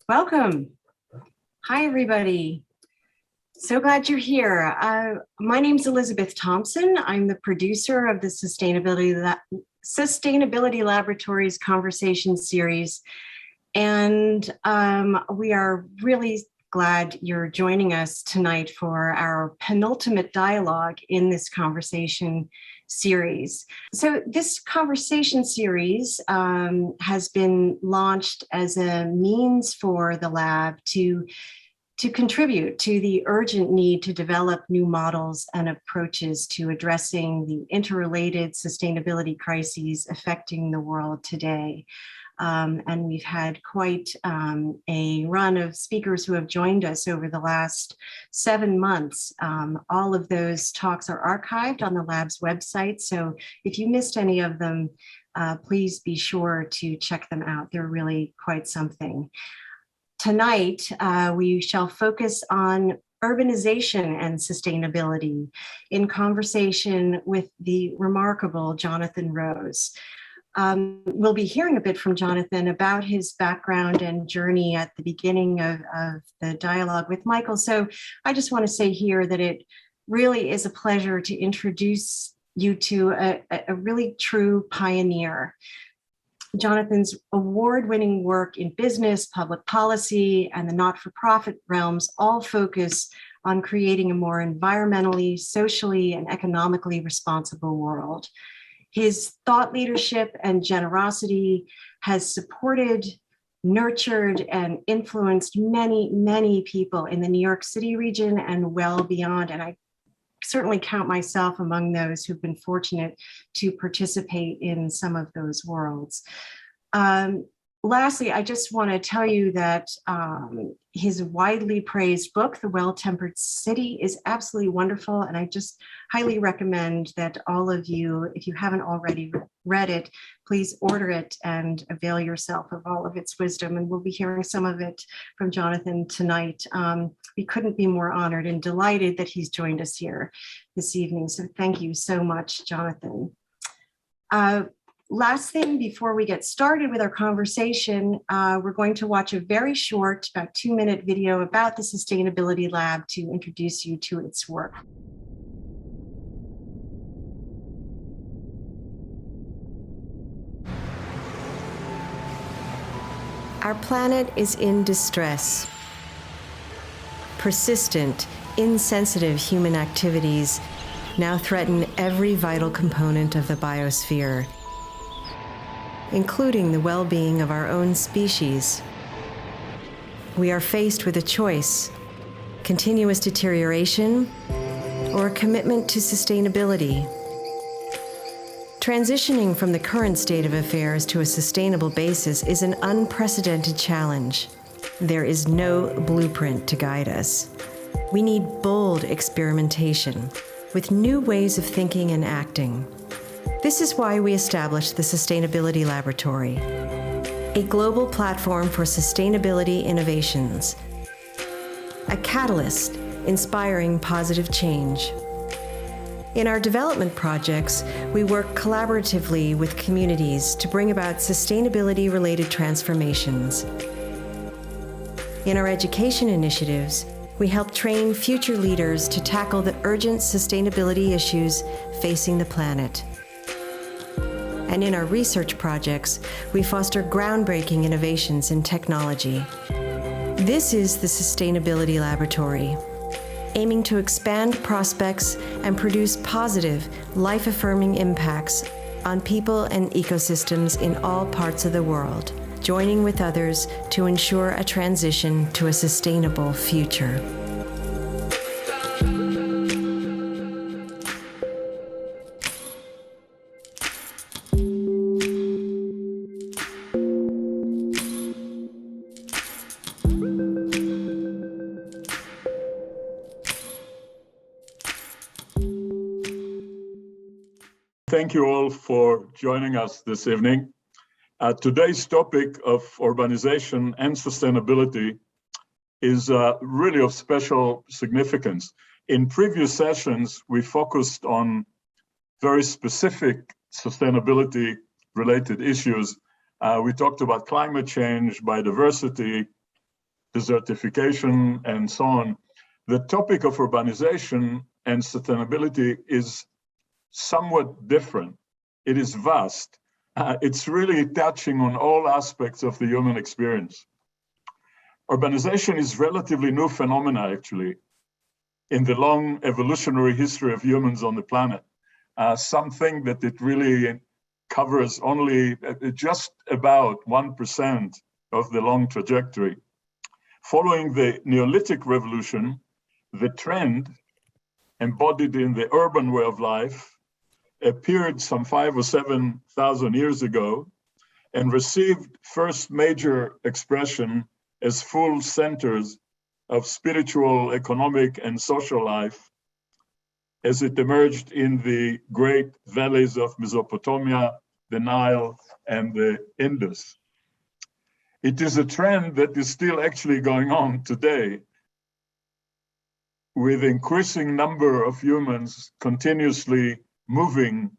Welcome. Hi, everybody. So glad you're here. My name's Elizabeth Thompson. I'm the producer of the Sustainability Laboratories Conversation Series. And we are really glad you're joining us tonight for our penultimate dialogue in this conversation series. So this conversation series has been launched as a means for the lab to contribute to the urgent need to develop new models and approaches to addressing the interrelated sustainability crises affecting the world today. And we've had quite a run of speakers who have joined us over the last 7 months. All of those talks are archived on the lab's website. So if you missed any of them, please be sure to check them out. They're really quite something. Tonight, we shall focus on urbanization and sustainability in conversation with the remarkable Jonathan Rose. We'll be hearing a bit from Jonathan about his background and journey at the beginning of the dialogue with Michael. So I just want to say here that it really is a pleasure to introduce you to a really true pioneer. Jonathan's award-winning work in business, public policy, and the not-for-profit realms all focus on creating a more environmentally, socially, and economically responsible world. His thought leadership and generosity has supported, nurtured, and influenced many, many people in the New York City region and well beyond. And I certainly count myself among those who've been fortunate to participate in some of those worlds. Lastly, I just want to tell you that his widely praised book, The Well-Tempered City, is absolutely wonderful. And I just highly recommend that all of you, if you haven't already read it, please order it and avail yourself of all of its wisdom. And we'll be hearing some of it from Jonathan tonight. We couldn't be more honored and delighted that he's joined us here this evening. So thank you so much, Jonathan. Last thing before we get started with our conversation, we're going to watch a very short, about 2-minute video about the Sustainability Lab to introduce you to its work. Our planet is in distress. Persistent, insensitive human activities now threaten every vital component of the biosphere, including the well-being of our own species. We are faced with a choice: continuous deterioration or a commitment to sustainability. Transitioning from the current state of affairs to a sustainable basis is an unprecedented challenge. There is no blueprint to guide us. We need bold experimentation with new ways of thinking and acting. This is why we established the Sustainability Laboratory, a global platform for sustainability innovations, a catalyst inspiring positive change. In our development projects, we work collaboratively with communities to bring about sustainability-related transformations. In our education initiatives, we help train future leaders to tackle the urgent sustainability issues facing the planet. And in our research projects, we foster groundbreaking innovations in technology. This is the Sustainability Laboratory, aiming to expand prospects and produce positive, life-affirming impacts on people and ecosystems in all parts of the world, joining with others to ensure a transition to a sustainable future. Thank you all for joining us this evening. Today's topic of urbanization and sustainability is really of special significance. In previous sessions, we focused on very specific sustainability-related issues. We talked about climate change, biodiversity, desertification, and so on, the topic of urbanization and sustainability is somewhat different. It is vast. It's really touching on all aspects of the human experience. Urbanization is relatively new phenomena, actually, in the long evolutionary history of humans on the planet. Something that it really covers only just about 1% of the long trajectory. Following the Neolithic revolution, the trend embodied in the urban way of life appeared some 5,000 or 7,000 years ago and received first major expression as full centers of spiritual, economic, and social life as it emerged in the great valleys of Mesopotamia, the Nile, and the Indus. It is a trend that is still actually going on today, with increasing number of humans continuously moving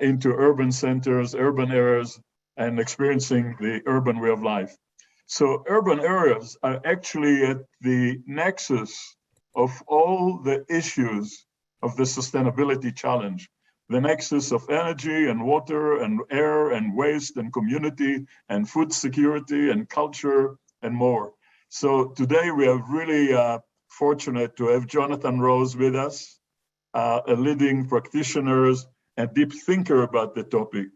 into urban centers, urban areas, and experiencing the urban way of life. So urban areas are actually at the nexus of all the issues of the sustainability challenge, the nexus of energy and water and air and waste and community and food security and culture and more. So today we are really fortunate to have Jonathan Rose with us, a leading practitioner and deep thinker about the topic.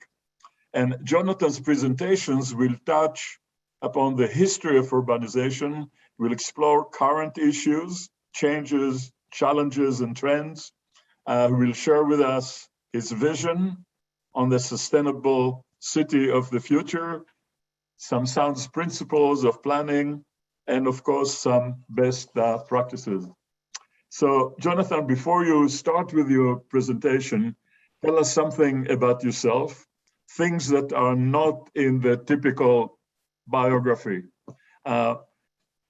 And Jonathan's presentations will touch upon the history of urbanization, will explore current issues, changes, challenges, and trends. He will share with us his vision on the sustainable city of the future, some sound principles of planning, and of course, some best practices. So Jonathan, before you start with your presentation, tell us something about yourself, things that are not in the typical biography.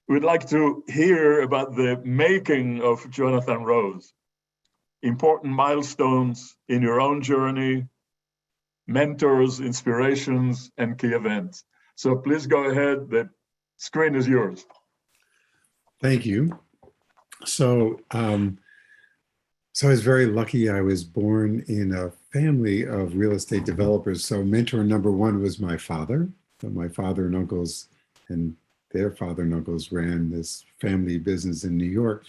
We'd like to hear about the making of Jonathan Rose, important milestones in your own journey, mentors, inspirations, and key events. So please go ahead, the screen is yours. Thank you. So, I was very lucky. I was born in a family of real estate developers. So mentor number one was my father. So my father and uncles and their father and uncles ran this family business in New York.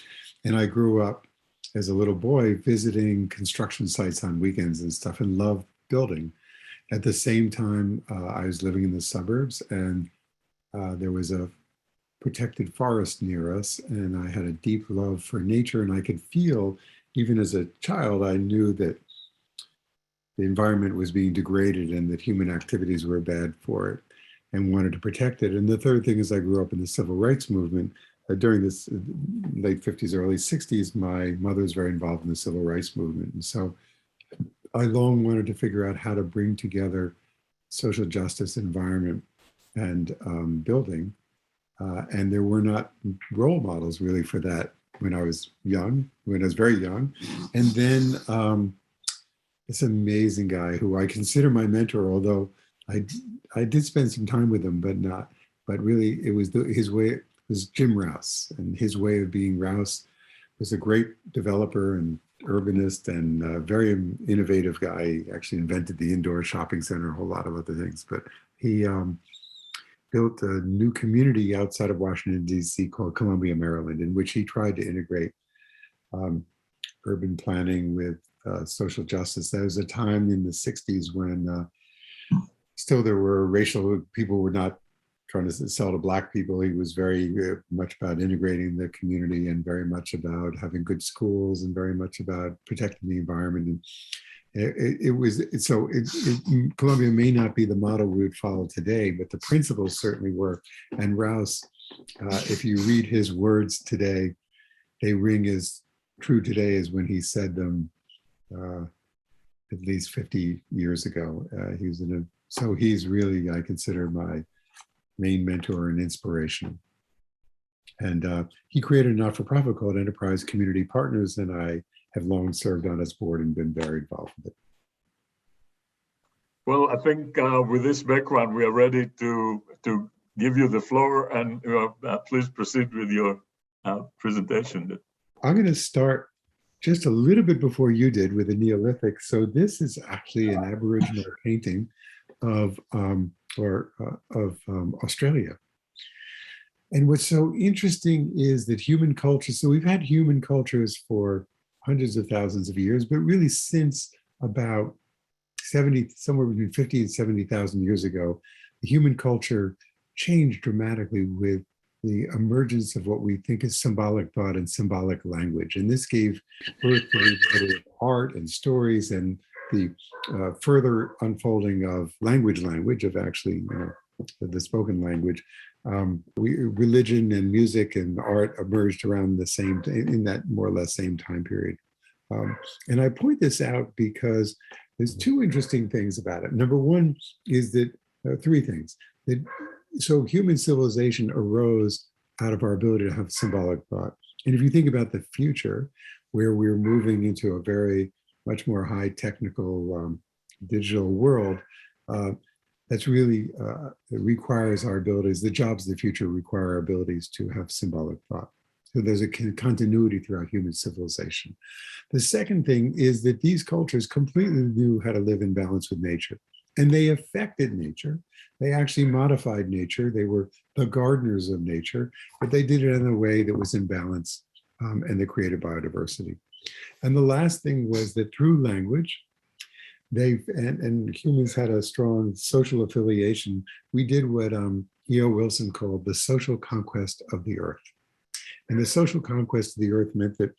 And I grew up as a little boy visiting construction sites on weekends and stuff and loved building. At the same time, I was living in the suburbs and there was a protected forest near us, and I had a deep love for nature, and I could feel, even as a child, I knew that the environment was being degraded and that human activities were bad for it and wanted to protect it. And the third thing is I grew up in the civil rights movement. During this late 50s, early 60s, my mother was very involved in the civil rights movement. And so I long wanted to figure out how to bring together social justice, environment, and building. And there were not role models really for that when I was very young. And then this amazing guy who I consider my mentor, although I did spend some time with him, but really it was his way, it was Jim Rouse, and his way of being Rouse was a great developer and urbanist and a very innovative guy. He actually invented the indoor shopping center, a whole lot of other things, but he built a new community outside of Washington, D.C. called Columbia, Maryland, in which he tried to integrate urban planning with social justice. There was a time in the 60s when still there were people were not trying to sell to Black people. He was very much about integrating the community and very much about having good schools and very much about protecting the environment. And Columbia may not be the model we would follow today, but the principles certainly were. And Rouse, if you read his words today, they ring as true today as when he said them at least 50 years ago. So he's really, I consider, my main mentor and inspiration. And he created a not-for-profit called Enterprise Community Partners, and I have long served on its board and been very involved with it. Well, I think with this background, we are ready to give you the floor, and please proceed with your presentation. I'm going to start just a little bit before you did with the Neolithic. So this is actually an Aboriginal painting of Australia. And what's so interesting is that human culture, so we've had human cultures for hundreds of thousands of years, but really since about 70, somewhere between 50 and 70,000 years ago, the human culture changed dramatically with the emergence of what we think is symbolic thought and symbolic language. And this gave birth to art and stories and the further unfolding of language of actually the spoken language. Religion and music and art emerged around the same, in that more or less same time period. And I point this out because there's two interesting things about it. Number one is that, three things. So human civilization arose out of our ability to have symbolic thought. And if you think about the future, where we're moving into a very much more high technical digital world, that's really, it requires our abilities, the jobs of the future require our abilities to have symbolic thought. So there's a continuity throughout human civilization. The second thing is that these cultures completely knew how to live in balance with nature. And they affected nature. They actually modified nature. They were the gardeners of nature, but they did it in a way that was in balance and they created biodiversity. And the last thing was that through language, and humans had a strong social affiliation. We did what E.O. Wilson called the social conquest of the earth. And the social conquest of the earth meant that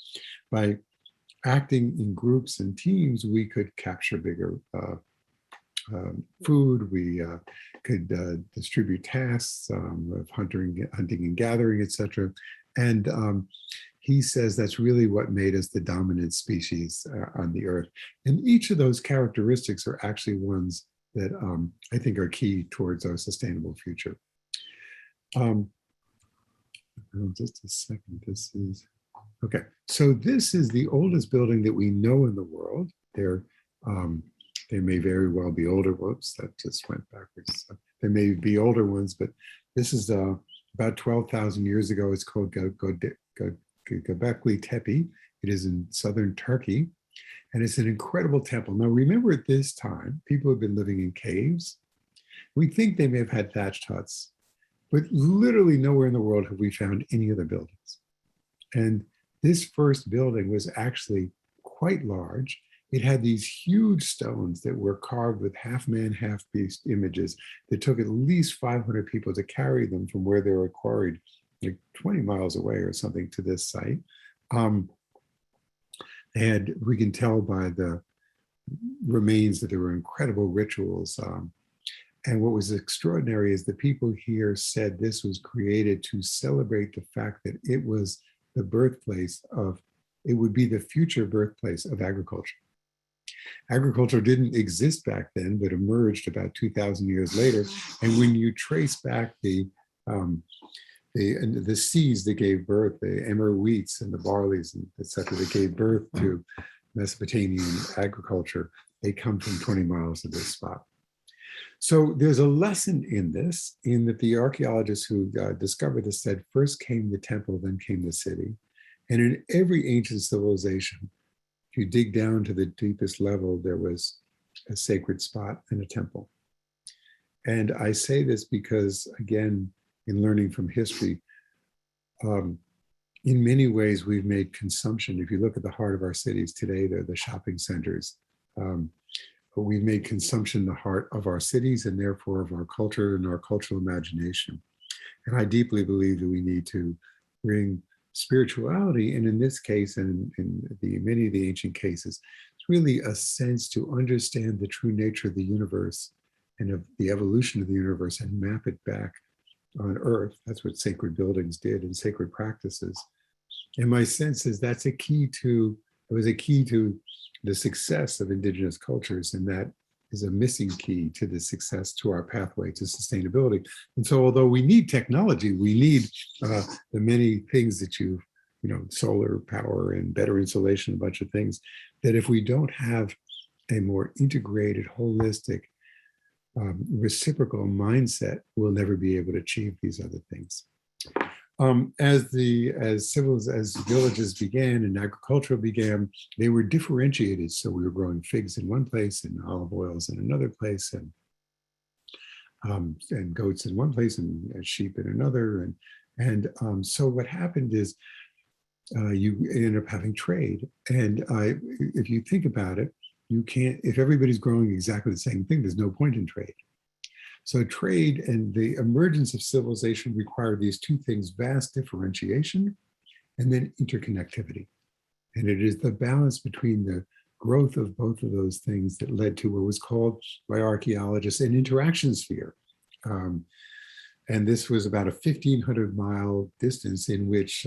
by acting in groups and teams, we could capture bigger food, we could distribute tasks of hunting and gathering, etc. And he says that's really what made us the dominant species on the earth. And each of those characteristics are actually ones that I think are key towards our sustainable future. Just a second, this is, okay. So this is the oldest building that we know in the world. There may very well be older, whoops, that just went backwards. So there may be older ones, but this is about 12,000 years ago. It's called Göbekli Tepe. It is in southern Turkey, and it's an incredible temple. Now, remember at this time, people have been living in caves. We think they may have had thatched huts, but literally nowhere in the world have we found any other buildings. And this first building was actually quite large. It had these huge stones that were carved with half man, half beast images that took at least 500 people to carry them from where they were quarried, like 20 miles away or something, to this site. We can tell by the remains that there were incredible rituals. And what was extraordinary is the people here said this was created to celebrate the fact that it was the birthplace of, it would be the future birthplace of agriculture. Agriculture didn't exist back then, but emerged about 2,000 years later. And when you trace back the seeds that gave birth, the emmer wheats and the barleys, and et cetera, that gave birth to Mesopotamian agriculture, they come from 20 miles to this spot. So there's a lesson in this, in that the archaeologists who discovered this said, first came the temple, then came the city. And in every ancient civilization, if you dig down to the deepest level, there was a sacred spot and a temple. And I say this because, again, in learning from history, in many ways, we've made consumption. If you look at the heart of our cities today, they're the shopping centers. But we've made consumption the heart of our cities and therefore of our culture and our cultural imagination. And I deeply believe that we need to bring spirituality, and in this case, and in many of the ancient cases, it's really a sense to understand the true nature of the universe and of the evolution of the universe and map it back on Earth. That's what sacred buildings did and sacred practices. And my sense is that's a key to, it was a key to the success of indigenous cultures, and that is a missing key to the success to our pathway to sustainability. And so although we need technology, we need the many things that solar power and better insulation, a bunch of things, that if we don't have a more integrated, holistic reciprocal mindset, we'll never be able to achieve these other things. As villages began and agriculture began, they were differentiated. So we were growing figs in one place and olive oils in another place, and goats in one place and sheep in another. So what happened is you end up having trade. And if you think about it, you can't, if everybody's growing exactly the same thing, there's no point in trade. So trade and the emergence of civilization required these two things: vast differentiation and then interconnectivity. And it is the balance between the growth of both of those things that led to what was called by archaeologists an interaction sphere. And this was about a 1,500-mile distance in which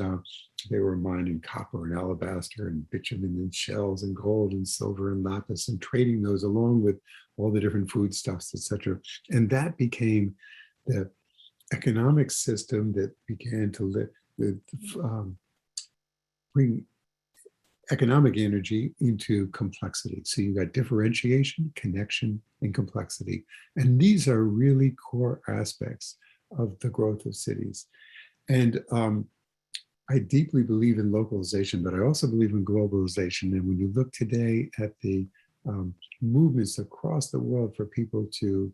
they were mining copper and alabaster and bitumen and shells and gold and silver and lapis and trading those along with all the different foodstuffs, etc. And that became the economic system that began to bring economic energy into complexity. So you got differentiation, connection, and complexity. And these are really core aspects of the growth of cities. And I deeply believe in localization, but I also believe in globalization. And when you look today at the movements across the world for people to,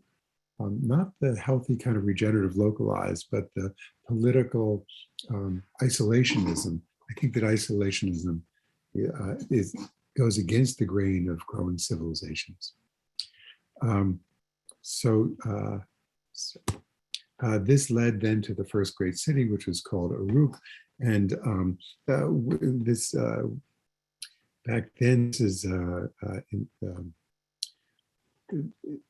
not the healthy kind of regenerative localized, but the political isolationism, I think that isolationism goes against the grain of growing civilizations. This led then to the first great city, which was called Uruk. And back then, this is in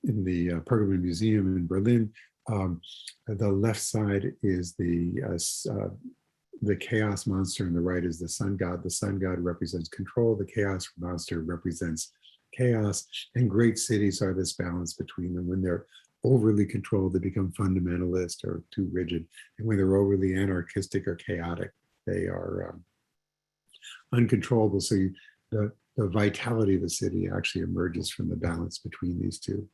the Pergamon Museum in Berlin. The left side is the chaos monster, and the right is the sun god. The sun god represents control. The chaos monster represents chaos. And great cities are this balance between them. When they're overly controlled, they become fundamentalist or too rigid. And when they're overly anarchistic or chaotic, they are uncontrollable. So the vitality of the city actually emerges from the balance between these two.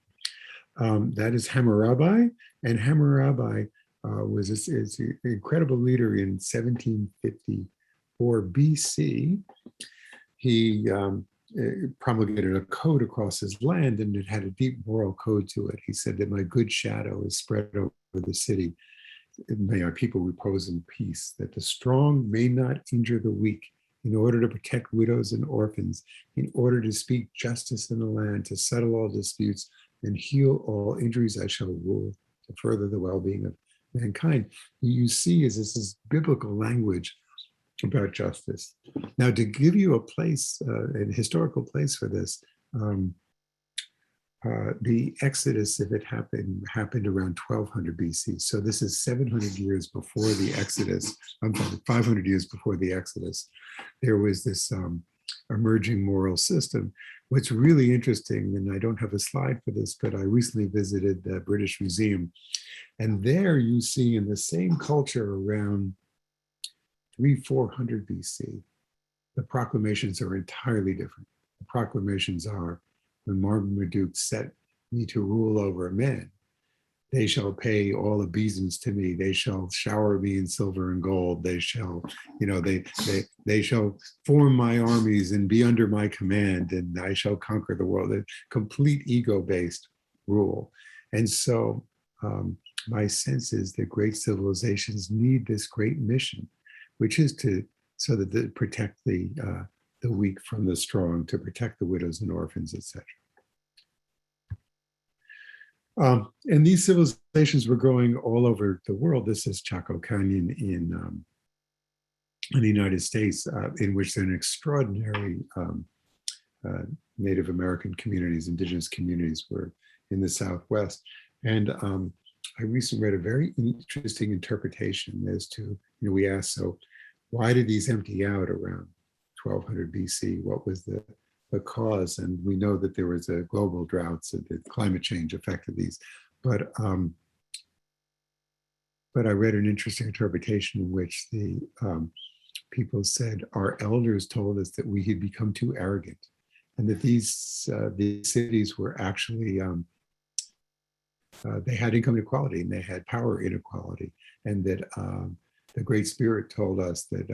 That is Hammurabi. And Hammurabi was an incredible leader in 1754 BC. He promulgated a code across his land, and it had a deep moral code to it. He said that my good shadow is spread over the city. May our people repose in peace, that the strong may not injure the weak, in order to protect widows and orphans, in order to speak justice in the land, to settle all disputes, and heal all injuries. I shall rule to further the well-being of mankind. What you see is this is biblical language about justice. Now, to give you a place, a historical place for this, the Exodus, if it happened around 1200 BC. So this is 700 years before the Exodus. I'm sorry, 500 years before the Exodus. There was this emerging moral system. What's really interesting, and I don't have a slide for this, but I recently visited the British Museum, and there you see in the same culture around 300-400 BC, the proclamations are entirely different. The proclamations are, when Marmaduke set me to rule over men, they shall pay all obeisance to me. They shall shower me in silver and gold. They shall, they shall form my armies and be under my command, and I shall conquer the world. A complete ego-based rule. And so my sense is that great civilizations need this great mission, which is so that they protect the weak from the strong, to protect the widows and orphans, etc. And these civilizations were growing all over the world. This is Chaco Canyon in the United States, in which there are an extraordinary Native American communities, indigenous communities were in the Southwest. And I recently read a very interesting interpretation as to, we asked, so why did these empty out around 1200 BC? What was the cause? And we know that there was a global drought, so that climate change affected these. But I read an interesting interpretation in which the people said, our elders told us that we had become too arrogant, and that these cities were actually they had income inequality and they had power inequality, and that the Great Spirit told us that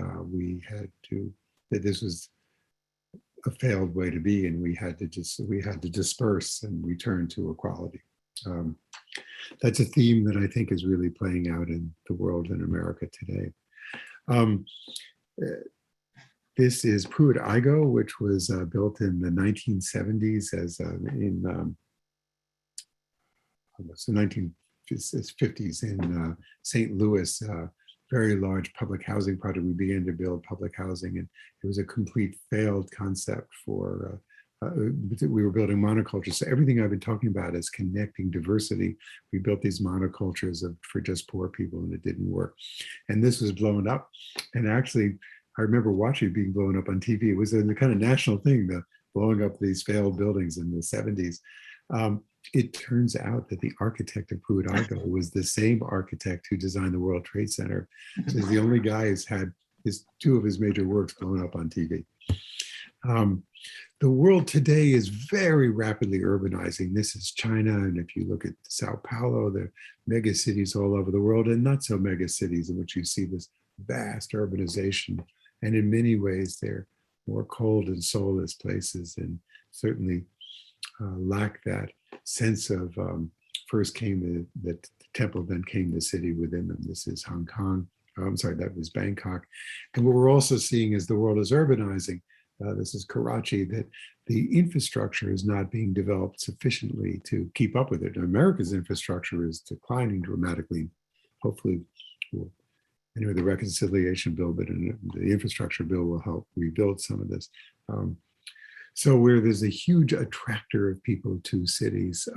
that this was a failed way to be, and we had to disperse and return to equality. That's a theme that I think is really playing out in the world in America today. This is Pruitt-Igoe, which was built in the 1970s almost the 1950s in St. Louis, very large public housing project. We began to build public housing, and it was a complete failed concept for, we were building monocultures. So everything I've been talking about is connecting diversity. We built these monocultures for just poor people, and it didn't work. And this was blown up. And actually, I remember watching it being blown up on TV. It was a kind of national thing, the blowing up these failed buildings in the 70s. It turns out that the architect of Pruitt-Igoe was the same architect who designed the World Trade Center. So he's the only guy who's had two of his major works blown up on TV. The world today is very rapidly urbanizing. This is China, and if you look at Sao Paulo, the mega cities all over the world, and not so mega cities in which you see this vast urbanization. And in many ways, they're more cold and soulless places, and certainly lack that sense of first came the temple, then came the city within them. This is Hong Kong. I'm sorry, that was Bangkok. And what we're also seeing as the world is urbanizing, this is Karachi, that the infrastructure is not being developed sufficiently to keep up with it. America's infrastructure is declining dramatically. Hopefully, anyway, the reconciliation bill, but the infrastructure bill will help rebuild some of this. So where there's a huge attractor of people to cities,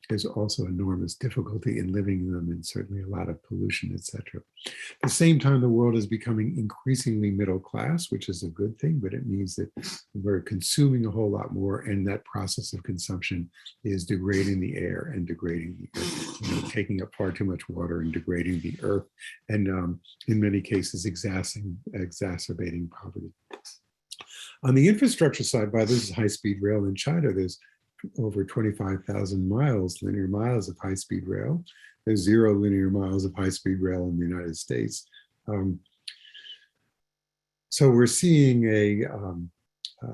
there's also enormous difficulty in living in them, and certainly a lot of pollution, etc. At the same time, the world is becoming increasingly middle class, which is a good thing, but it means that we're consuming a whole lot more, and that process of consumption is degrading the air and degrading the earth, taking up far too much water and degrading the earth, and in many cases exacerbating poverty. On the infrastructure side, this is high-speed rail in China. There's over 25,000 linear miles of high-speed rail. There's 0 linear miles of high-speed rail in the United States. So we're seeing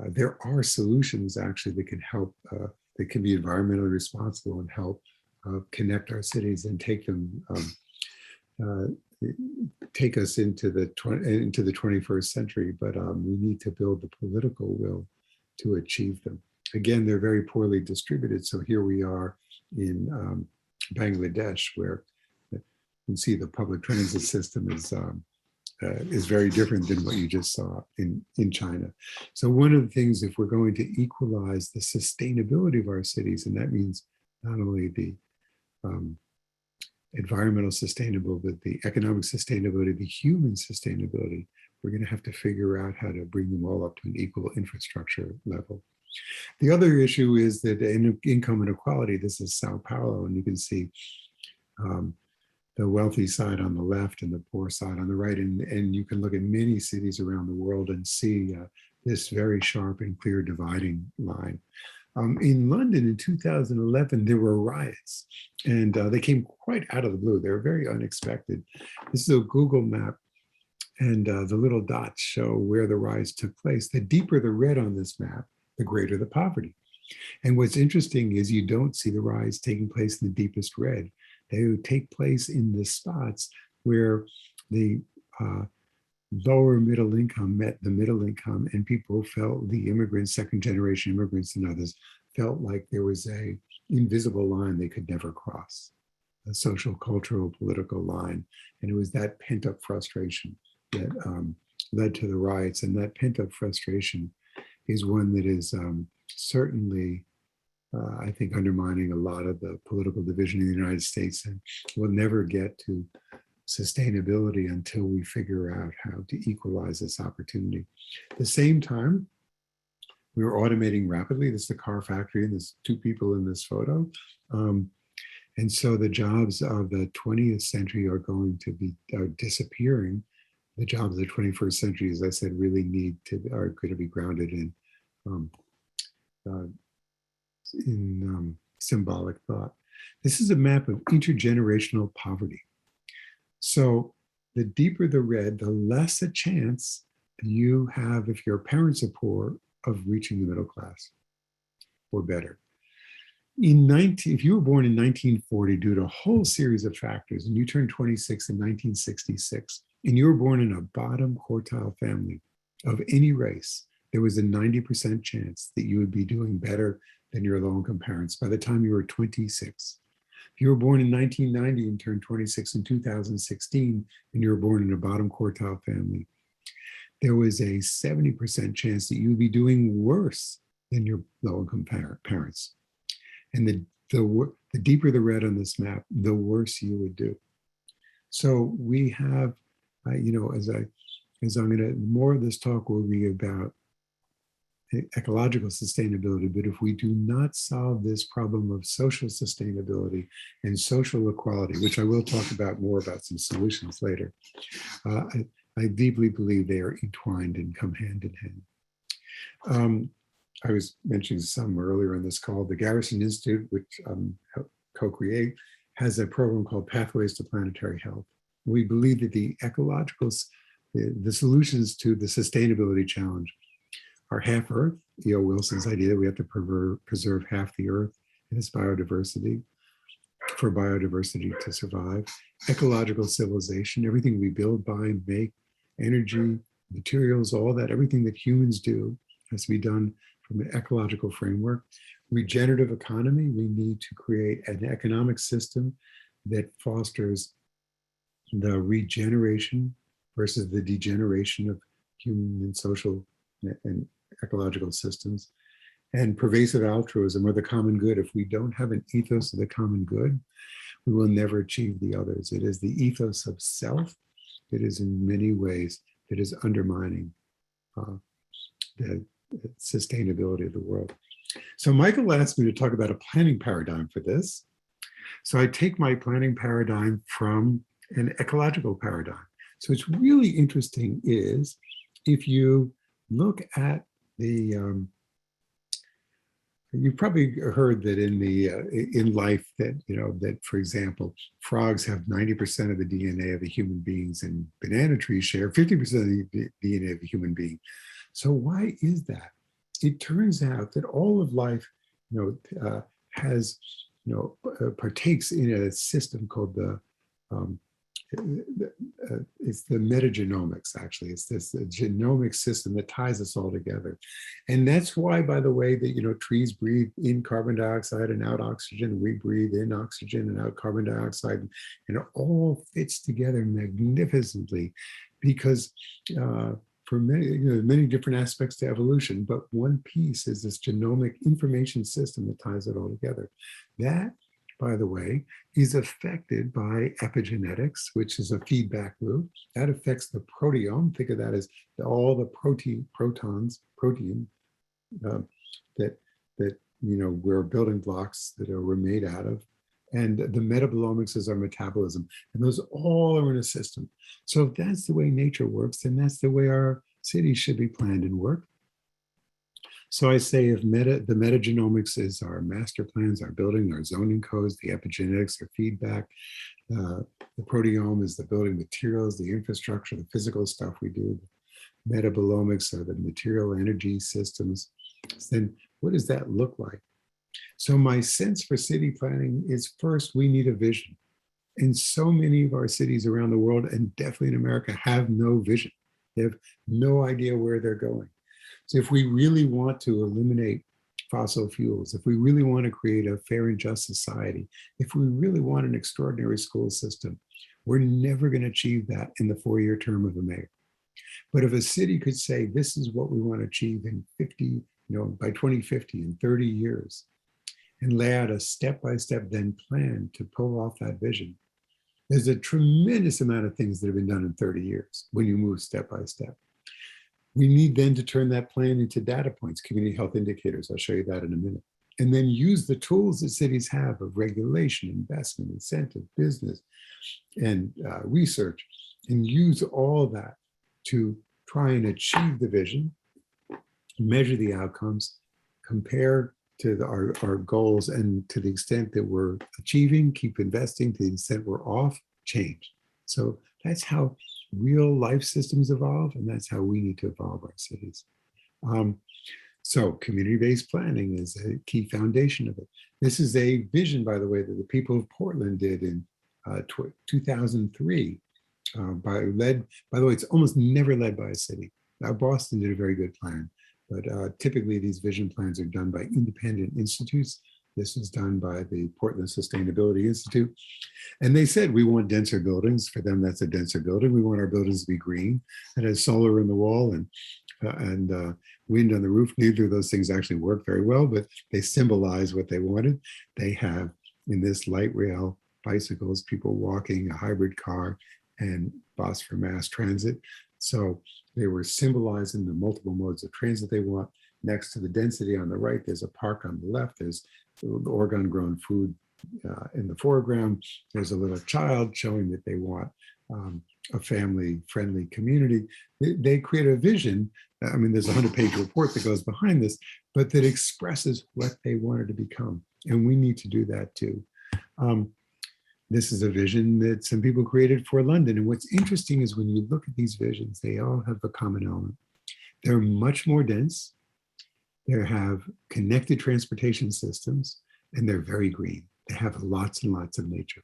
there are solutions actually that can help, that can be environmentally responsible and help connect our cities and take them, take us into the 21st century, but we need to build the political will to achieve them. Again, they're very poorly distributed. So here we are in Bangladesh, where you can see the public transit system is very different than what you just saw in China. So one of the things, if we're going to equalize the sustainability of our cities, and that means not only the environmental sustainability, but the economic sustainability, the human sustainability, we're going to have to figure out how to bring them all up to an equal infrastructure level. The other issue is that income inequality. This is Sao Paulo, and you can see the wealthy side on the left and the poor side on the right. And you can look at many cities around the world and see this very sharp and clear dividing line. In London in 2011, there were riots, and they came quite out of the blue. They were very unexpected. This is a Google map, and the little dots show where the riots took place. The deeper the red on this map, the greater the poverty. And what's interesting is you don't see the riots taking place in the deepest red. They take place in the spots where the lower middle income met the middle income, and people felt, the immigrants, second generation immigrants and others, felt like there was a invisible line they could never cross, a social, cultural, political line. And it was that pent up frustration that led to the riots. And that pent up frustration is one that is certainly, I think, undermining a lot of the political division in the United States, and will never get to sustainability until we figure out how to equalize this opportunity. At the same time, we were automating rapidly. This is the car factory, and there's 2 people in this photo. And so the jobs of the 20th century are going to be disappearing. The jobs of the 21st century, as I said, really are going to be grounded in symbolic thought. This is a map of intergenerational poverty. So the deeper the red, the less a chance you have, if your parents are poor, of reaching the middle class or better. If you were born in 1940 due to a whole series of factors, and you turned 26 in 1966, and you were born in a bottom quartile family of any race, there was a 90% chance that you would be doing better than your low-income parents by the time you were 26. If you were born in 1990 and turned 26 in 2016, and you were born in a bottom quartile family, there was a 70% chance that you would be doing worse than your low-income parents. And the deeper the red on this map, the worse you would do. So we have, more of this talk will be about ecological sustainability, but if we do not solve this problem of social sustainability and social equality, which I will talk about more about some solutions later, I deeply believe they are entwined and come hand in hand. I was mentioning some earlier in this call. The Garrison Institute, which co-create, has a program called Pathways to Planetary Health. We believe that the solutions to the sustainability challenge are half Earth, E.O. Wilson's idea that we have to preserve half the Earth and its biodiversity for biodiversity to survive, ecological civilization, everything we build, buy, make, energy, materials, all that, everything that humans do has to be done from an ecological framework. Regenerative economy, we need to create an economic system that fosters the regeneration versus the degeneration of human and social and ecological systems. And pervasive altruism, or the common good. If we don't have an ethos of the common good, we will never achieve the others. It is the ethos of self that is in many ways that is undermining the sustainability of the world. So Michael asked me to talk about a planning paradigm for this. So I take my planning paradigm from an ecological paradigm. So what's really interesting is if you look at the, you've probably heard that in life that, that for example, frogs have 90% of the DNA of the human beings and banana trees share 50% of the DNA of a human being. So why is that? It turns out that all of life, has, partakes in a system called it's the metagenomics, actually. It's this genomic system that ties us all together. And that's why, by the way, that, trees breathe in carbon dioxide and out oxygen. We breathe in oxygen and out carbon dioxide. And it all fits together magnificently because for many different aspects to evolution, but one piece is this genomic information system that ties it all together. That, by the way, is affected by epigenetics, which is a feedback loop. That affects the proteome. Think of that as all the protein that we're building blocks that we're made out of. And the metabolomics is our metabolism. And those all are in a system. So if that's the way nature works, then that's the way our cities should be planned and work. So I say if the metagenomics is our master plans, our building, our zoning codes, the epigenetics are feedback, the proteome is the building materials, the infrastructure, the physical stuff we do, the metabolomics are the material energy systems, then what does that look like? So my sense for city planning is first, we need a vision. And so many of our cities around the world, and definitely in America, have no vision. They have no idea where they're going. So if we really want to eliminate fossil fuels, if we really want to create a fair and just society, if we really want an extraordinary school system, we're never going to achieve that in the 4-year term of a mayor. But if a city could say, this is what we want to achieve in by 2050, in 30 years, and lay out a step-by-step then plan to pull off that vision, there's a tremendous amount of things that have been done in 30 years when you move step by step. We need then to turn that plan into data points, community health indicators. I'll show you that in a minute. And then use the tools that cities have of regulation, investment, incentive, business, and research, and use all that to try and achieve the vision, measure the outcomes, compare our goals, and to the extent that we're achieving, keep investing. To the extent we're off, change. So that's how real life systems evolve, and that's how we need to evolve our cities. So community-based planning is a key foundation of it. This is a vision, by the way, that the people of Portland did in 2003. By the way, it's almost never led by a city. Now, Boston did a very good plan, but typically these vision plans are done by independent institutes. This was done by the Portland Sustainability Institute. And they said, we want denser buildings. For them, that's a denser building. We want our buildings to be green. It has solar in the wall and wind on the roof. Neither of those things actually work very well, but they symbolize what they wanted. They have, in this, light rail, bicycles, people walking, a hybrid car, and bus for mass transit. So they were symbolizing the multiple modes of transit they want. Next to the density on the right, there's a park on the left. There's Oregon-grown food in the foreground. There's a little child showing that they want a family-friendly community. They create a vision. I mean, there's a 100-page report that goes behind this, but that expresses what they wanted to become. And we need to do that too. This is a vision that some people created for London. And what's interesting is when you look at these visions, they all have a common element. They're much more dense. They have connected transportation systems, and they're very green. They have lots and lots of nature.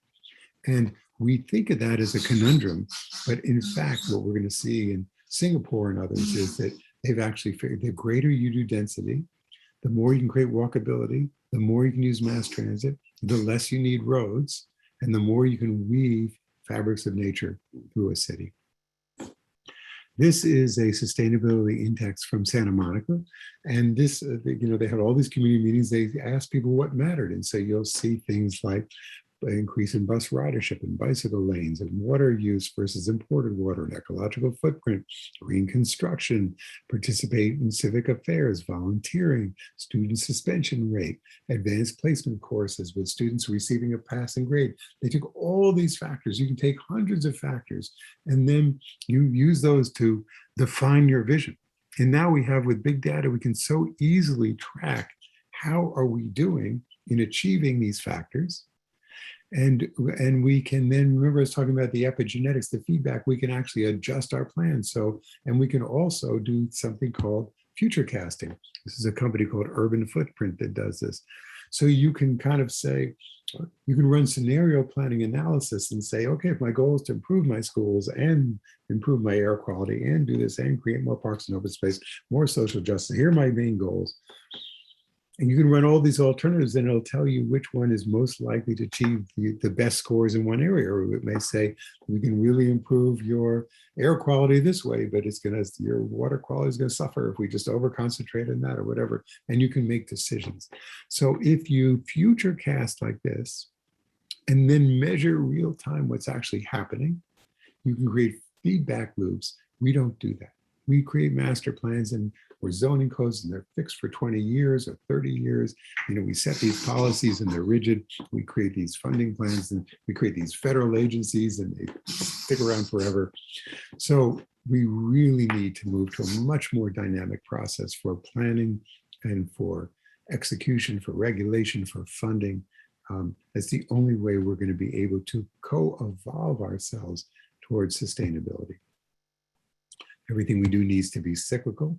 And we think of that as a conundrum, but in fact, what we're going to see in Singapore and others is that they've actually figured the greater you do density, the more you can create walkability, the more you can use mass transit, the less you need roads, and the more you can weave fabrics of nature through a city. This is a sustainability index from Santa Monica. And this, they had all these community meetings. They asked people what mattered. And so you'll see things like increase in bus ridership and bicycle lanes and water use versus imported water and ecological footprint, green construction, participate in civic affairs, volunteering, student suspension rate, advanced placement courses with students receiving a passing grade. They took all these factors. You can take hundreds of factors, and then you use those to define your vision. And now we have, with big data, we can so easily track how are we doing in achieving these factors. And we can then, remember I was talking about the epigenetics, the feedback, we can actually adjust our plans. So, and we can also do something called future casting. This is a company called Urban Footprint that does this. So you can kind of say, you can run scenario planning analysis and say, okay, if my goal is to improve my schools and improve my air quality and do this and create more parks and open space, more social justice, here are my main goals. And you can run all these alternatives and it'll tell you which one is most likely to achieve the best scores in one area. Or it may say, we can really improve your air quality this way, but your water quality is going to suffer if we just over concentrate on that or whatever. And you can make decisions. So if you future cast like this, and then measure real time what's actually happening, you can create feedback loops. We don't do that. We create master plans or zoning codes, and they're fixed for 20 years or 30 years. We set these policies and they're rigid. We create these funding plans and we create these federal agencies and they stick around forever. So we really need to move to a much more dynamic process for planning and for execution, for regulation, for funding. That's the only way we're going to be able to co-evolve ourselves towards sustainability. Everything we do needs to be cyclical.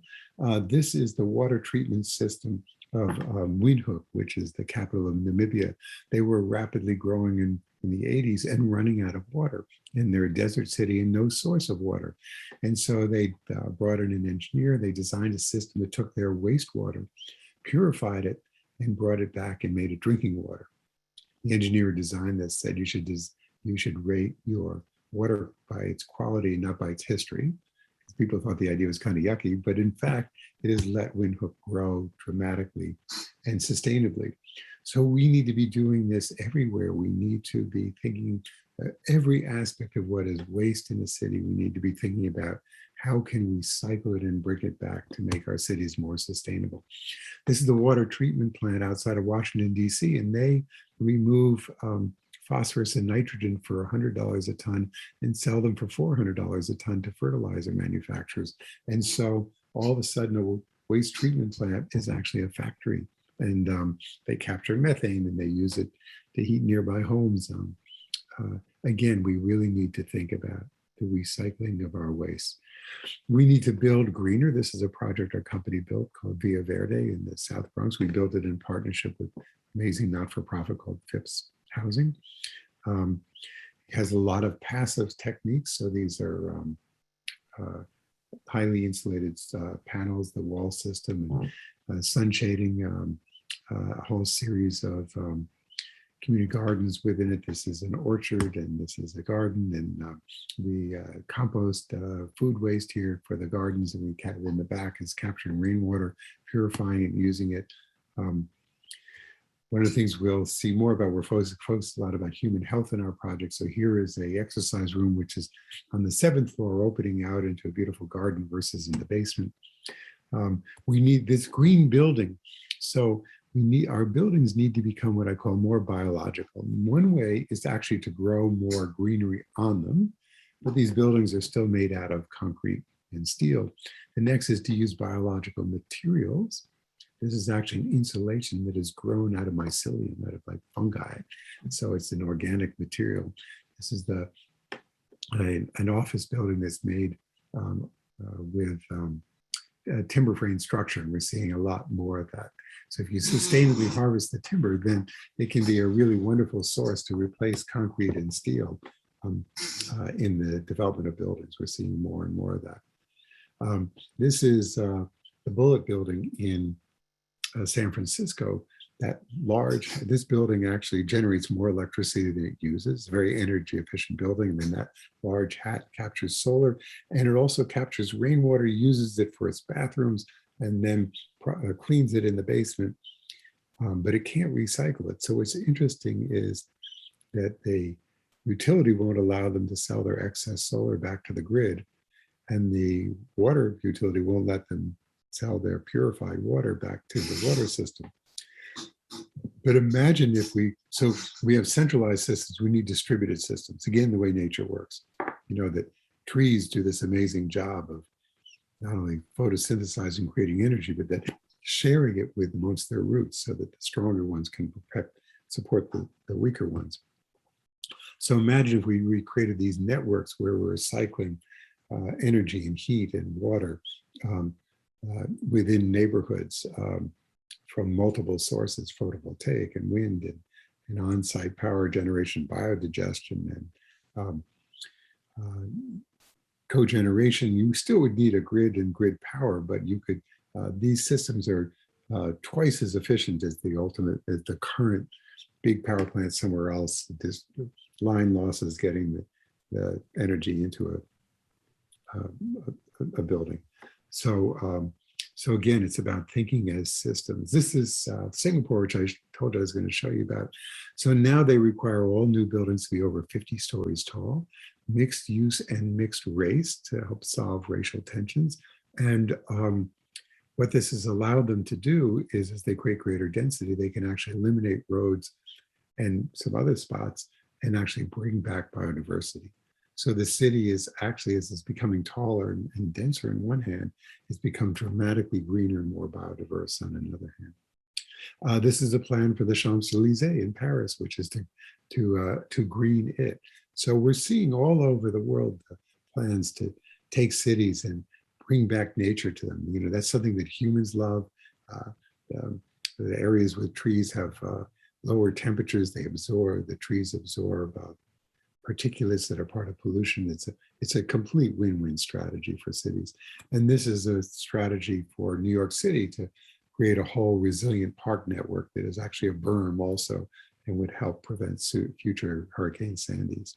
This is the water treatment system of Windhoek, which is the capital of Namibia. They were rapidly growing in the 80s and running out of water. And they're a desert city and no source of water. And so they brought in an engineer. They designed a system that took their wastewater, purified it, and brought it back and made it drinking water. The engineer who designed this said you should rate your water by its quality, not by its history. People thought the idea was kind of yucky, but in fact, it has let Windhoek grow dramatically and sustainably. So we need to be doing this everywhere. We need to be thinking every aspect of what is waste in the city. We need to be thinking about how can we cycle it and bring it back to make our cities more sustainable. This is the water treatment plant outside of Washington, D.C., and they remove phosphorus and nitrogen for $100 a ton and sell them for $400 a ton to fertilizer manufacturers. And so all of a sudden a waste treatment plant is actually a factory and they capture methane and they use it to heat nearby homes. Again, we really need to think about the recycling of our waste. We need to build greener. This is a project our company built called Via Verde in the South Bronx. We built it in partnership with amazing not-for-profit called Phipps Housing. It has a lot of passive techniques. So these are highly insulated panels, the wall system, and sun shading, a whole series of community gardens within it. This is an orchard and this is a garden, and we compost food waste here for the gardens, and we in the back is capturing rainwater, purifying it, and using it. One of the things we'll see more about, we're focused a lot about human health in our project. So here is a exercise room, which is on the 7th floor, opening out into a beautiful garden versus in the basement. We need this green building. So our buildings need to become what I call more biological. One way is actually to grow more greenery on them, but these buildings are still made out of concrete and steel. The next is to use biological materials. This is actually an insulation that is grown out of mycelium, out of like fungi. And so it's an organic material. This is an office building that's made with timber frame structure, and we're seeing a lot more of that. So if you sustainably harvest the timber, then it can be a really wonderful source to replace concrete and steel in the development of buildings. We're seeing more and more of that. This is the Bullitt Building in San Francisco. This building actually generates more electricity than it uses. It's a very energy efficient building. And then that large hat captures solar, and it also captures rainwater, uses it for its bathrooms, and then cleans it in the basement, but it can't recycle it. So what's interesting is that the utility won't allow them to sell their excess solar back to the grid, and the water utility won't let them sell their purified water back to the water system. But imagine if we have centralized systems, we need distributed systems. Again, the way nature works, that trees do this amazing job of not only photosynthesizing, creating energy, but then sharing it with amongst their roots so that the stronger ones can support the weaker ones. So imagine if we recreated these networks where we're recycling energy and heat and water within neighborhoods from multiple sources, photovoltaic and wind and on-site power generation, biodigestion, and cogeneration. You still would need a grid and grid power, but you could, these systems are twice as efficient as the current big power plant somewhere else. This line losses getting the energy into a building. So again, it's about thinking as systems. This is Singapore, which I told you I was going to show you about. So now they require all new buildings to be over 50 stories tall, mixed use and mixed race to help solve racial tensions. And what this has allowed them to do is, as they create greater density, they can actually eliminate roads and some other spots and actually bring back biodiversity. So the city is actually, as it's becoming taller and denser on one hand, it's become dramatically greener and more biodiverse on another hand. This is a plan for the Champs-Élysées in Paris, which is to green it. So we're seeing all over the world plans to take cities and bring back nature to them. That's something that humans love. The areas with trees have lower temperatures. The trees absorb particulates that are part of pollution. It's a complete win-win strategy for cities. And this is a strategy for New York City to create a whole resilient park network that is actually a berm also and would help prevent future Hurricane Sandys.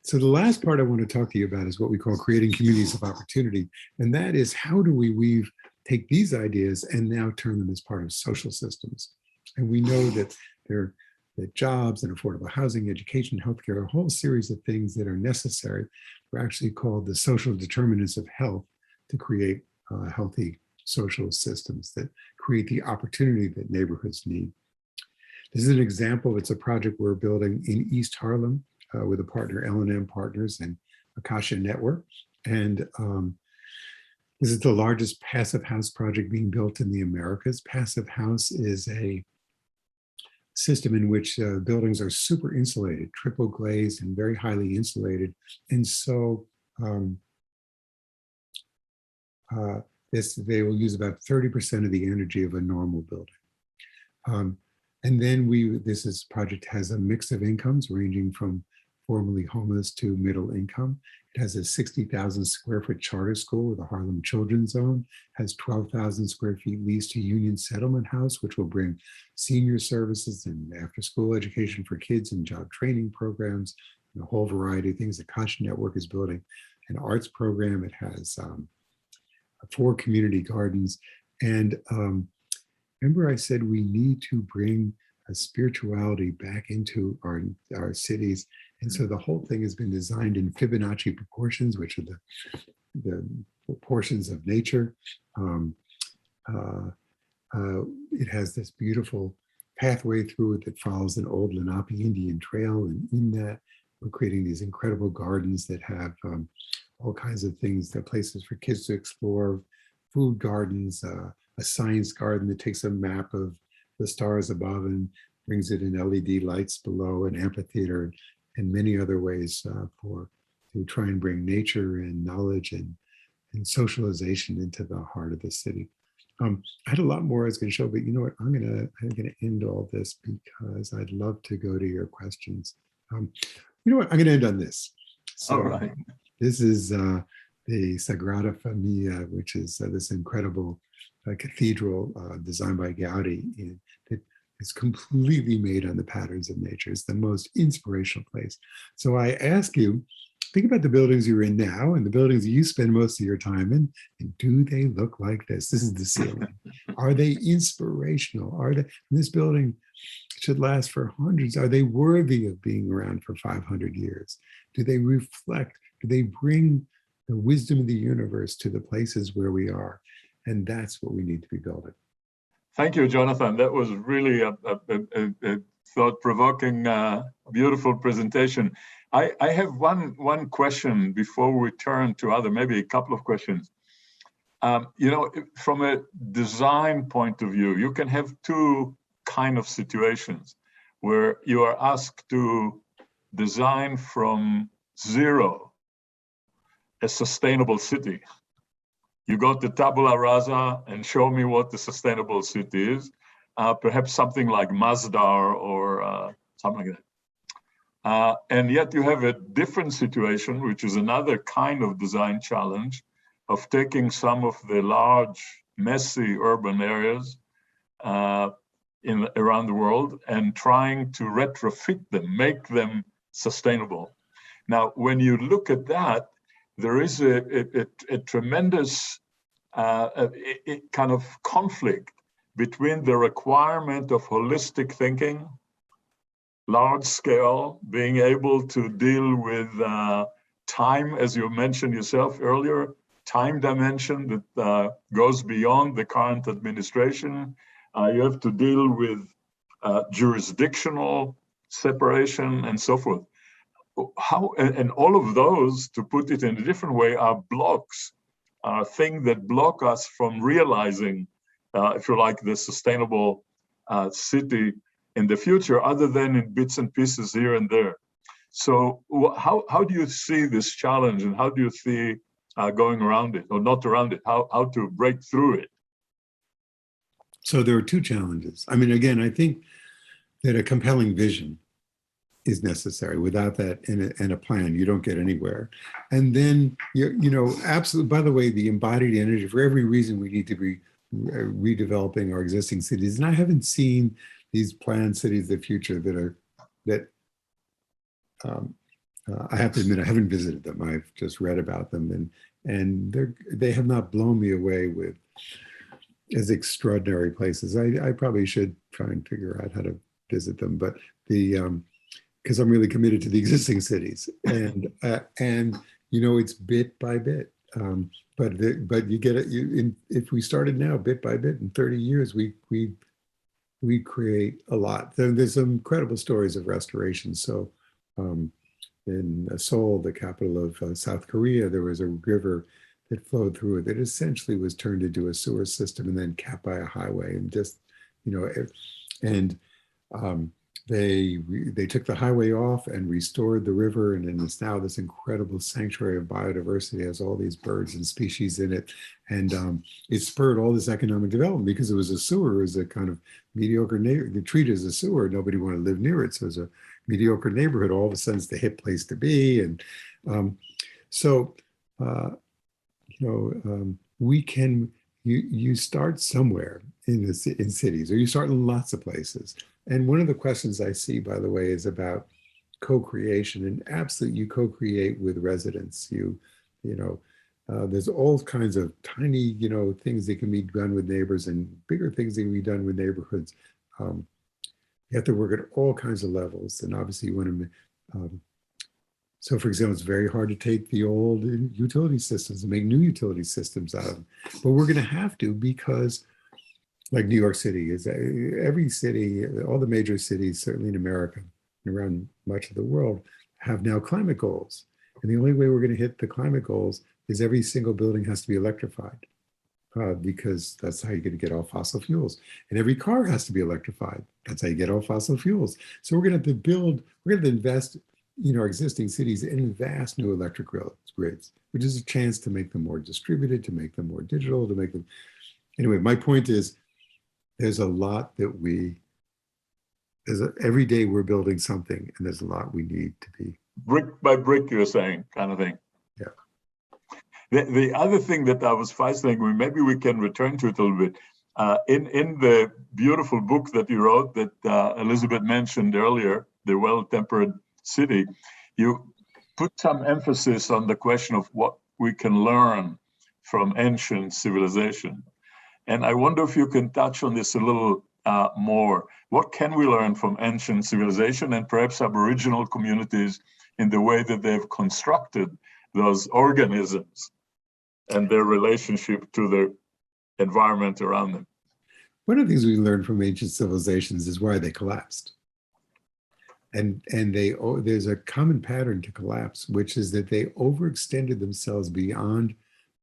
So the last part I want to talk to you about is what we call creating communities of opportunity. And that is, how do we take these ideas and now turn them as part of social systems? And we know that that jobs and affordable housing, education, healthcare, a whole series of things that are necessary are actually called the social determinants of health to create healthy social systems that create the opportunity that neighborhoods need. This is an example. It's a project we're building in East Harlem with a partner, L&M Partners and Acacia Network. And This is the largest passive house project being built in the Americas. Passive house is a system in which buildings are super insulated, triple glazed and very highly insulated. And so they will use about 30% of the energy of a normal building. And then this project has a mix of incomes ranging from formerly homeless to middle income. It has a 60,000 square foot charter school with a Harlem Children's Zone, has 12,000 square feet leased to Union Settlement House, which will bring senior services and after school education for kids and job training programs, and a whole variety of things. The Koch Network is building an arts program. It has 4 community gardens. And remember I said we need to bring a spirituality back into our cities. And so the whole thing has been designed in Fibonacci proportions, which are the proportions of nature. It has this beautiful pathway through it that follows an old Lenape Indian trail. And in that, we're creating these incredible gardens that have all kinds of things, places for kids to explore, food gardens, a science garden that takes a map of the stars above and brings it in LED lights below, an amphitheater, and many other ways to try and bring nature and knowledge and socialization into the heart of the city. I had a lot more I was going to show, but you know what? I'm gonna end all this because I'd love to go to your questions. You know what? I'm going to end on this. So all right. This is the Sagrada Familia, which is this incredible cathedral designed by Gaudi that is completely made on the patterns of nature. It's the most inspirational place. So I ask you, think about the buildings you're in now and the buildings you spend most of your time in, and do they look like this? This is the ceiling. Are they inspirational? This building should last for hundreds. Are they worthy of being around for 500 years? Do they reflect, do they bring the wisdom of the universe to the places where we are? And that's what we need to be building. Thank you, Jonathan. That was really a thought-provoking, beautiful presentation. I have one question before we turn to maybe a couple of questions. You know, from a design point of view, you can have 2 kind of situations where you are asked to design from zero a sustainable city. You got the tabula rasa and show me what the sustainable city is, perhaps something like Masdar or something like that. And yet you have a different situation, which is another kind of design challenge of taking some of the large, messy urban areas around the world and trying to retrofit them, make them sustainable. Now, when you look at that, there is a tremendous kind of conflict between the requirement of holistic thinking, large scale, being able to deal with time, as you mentioned yourself earlier, time dimension that goes beyond the current administration. You have to deal with jurisdictional separation and so forth. And all of those, to put it in a different way, are blocks, things that block us from realizing, if you like, the sustainable city in the future, other than in bits and pieces here and there. So how do you see this challenge, and how do you see going around it, or not around it, how to break through it? So there are 2 challenges. I mean, again, I think that a compelling vision is necessary. Without that and a plan, you don't get anywhere. And then, you know, absolutely, by the way, the embodied energy, for every reason we need to be redeveloping our existing cities. And I haven't seen these planned cities of the future I have to admit, I haven't visited them. I've just read about them, and they have not blown me away with as extraordinary places. I probably should try and figure out how to visit them, but because I'm really committed to the existing cities, and you know, it's bit by bit. But you get it. If we started now, bit by bit, in 30 years, we create a lot. There's some incredible stories of restoration. So in Seoul, the capital of South Korea, there was a river that flowed through it that essentially was turned into a sewer system and then capped by a highway. And just, you know, and they took the highway off and restored the river, and then it's now this incredible sanctuary of biodiversity. It has all these birds and species in it, and it spurred all this economic development because it was a sewer. It was a kind of mediocre neighborhood. They treated it as a sewer. Nobody wanted to live near it, so it was a mediocre neighborhood. All of a sudden, it's the hip place to be, and so we can. You start somewhere in cities, or you start in lots of places. And one of the questions I see, by the way, is about co-creation, and absolutely you co-create with residents. There's all kinds of tiny, things that can be done with neighbors and bigger things that can be done with neighborhoods. You have to work at all kinds of levels. And obviously you want to, so for example, it's very hard to take the old utility systems and make new utility systems out of them. But we're going to have to, because like New York City is every city, all the major cities, certainly in America and around much of the world, have now climate goals. And the only way we're going to hit the climate goals is every single building has to be electrified, because that's how you're going to get off fossil fuels. And every car has to be electrified. That's how you get off fossil fuels. So we're going to have to we're going to invest in our existing cities in vast new electric grids, which is a chance to make them more distributed, to make them more digital, to make them. Anyway, my point is, there's a lot that every day we're building something, and there's a lot we need to be. Brick by brick, you're saying, kind of thing. Yeah. The other thing that I was fascinated with, maybe we can return to it a little bit. In the beautiful book that you wrote that Elizabeth mentioned earlier, The Well-Tempered City, you put some emphasis on the question of what we can learn from ancient civilization. And I wonder if you can touch on this a little more. What can we learn from ancient civilization and perhaps Aboriginal communities in the way that they've constructed those organisms and their relationship to the environment around them? One of the things we learned from ancient civilizations is why they collapsed. And there's a common pattern to collapse, which is that they overextended themselves beyond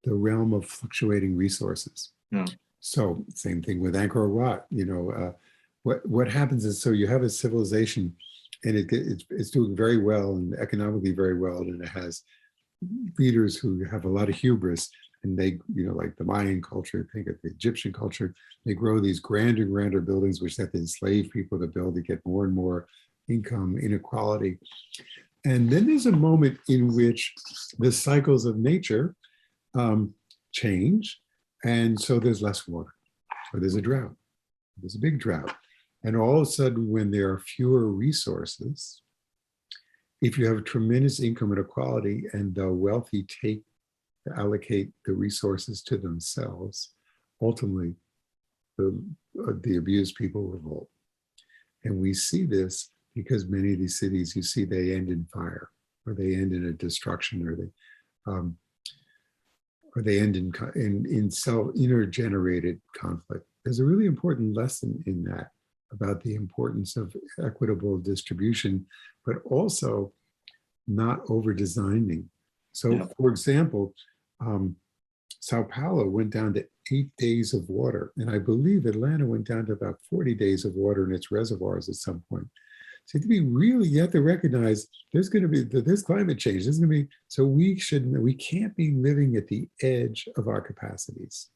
the realm of fluctuating resources. Yeah. So same thing with Angkor Wat. What happens is, so you have a civilization, and it's doing very well and economically very well, and it has leaders who have a lot of hubris, and they, like the Mayan culture, think of the Egyptian culture, they grow these grander and grander buildings, which they have to enslave people to build to get more and more income inequality. And then there's a moment in which the cycles of nature change. And so there's less water, or there's a drought, there's a big drought. And all of a sudden, when there are fewer resources, if you have a tremendous income inequality and the wealthy allocate the resources to themselves, ultimately the abused people revolt. And we see this because many of these cities, you see, they end in fire, or they end in a destruction, or they end in intergenerated conflict. There's a really important lesson in that about the importance of equitable distribution, but also not over-designing. So, yeah. For example, Sao Paulo went down to 8 days of water, and I believe Atlanta went down to about 40 days of water in its reservoirs at some point. So you have to recognize there's going to be this climate change. There's going to be, so we can't be living at the edge of our capacities.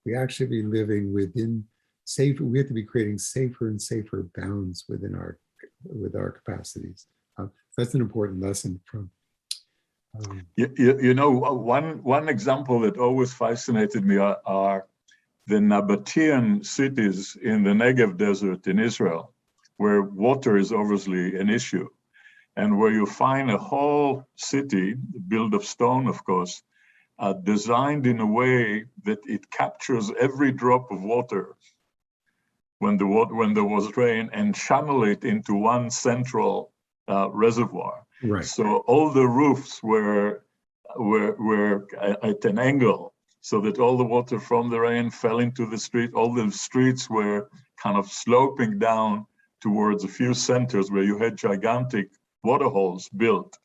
We actually be living within we have to be creating safer and safer bounds with our capacities. That's an important lesson from. One example that always fascinated me are the Nabatean cities in the Negev desert in Israel, where water is obviously an issue, and where you find a whole city built of stone, of course, designed in a way that it captures every drop of water when there was rain and channel it into one central reservoir. Right. So all the roofs were at an angle, so that all the water from the rain fell into the street. All the streets were kind of sloping down towards a few centers where you had gigantic water holes built.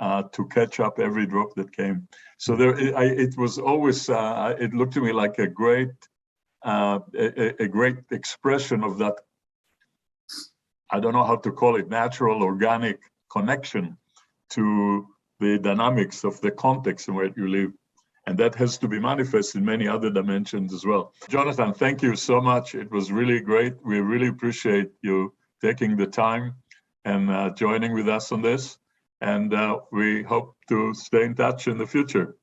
to catch up every drop that came. So it was always, it looked to me like a great expression of that, I don't know how to call it, natural, organic connection to the dynamics of the context in where you live. And that has to be manifest in many other dimensions as well. Jonathan, thank you so much. It was really great. We really appreciate you taking the time and joining with us on this. And we hope to stay in touch in the future.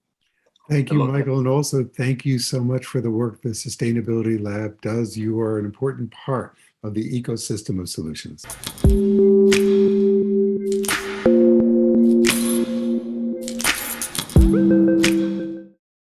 Thank you, Michael. And also thank you so much for the work the Sustainability Lab does. You are an important part of the ecosystem of solutions.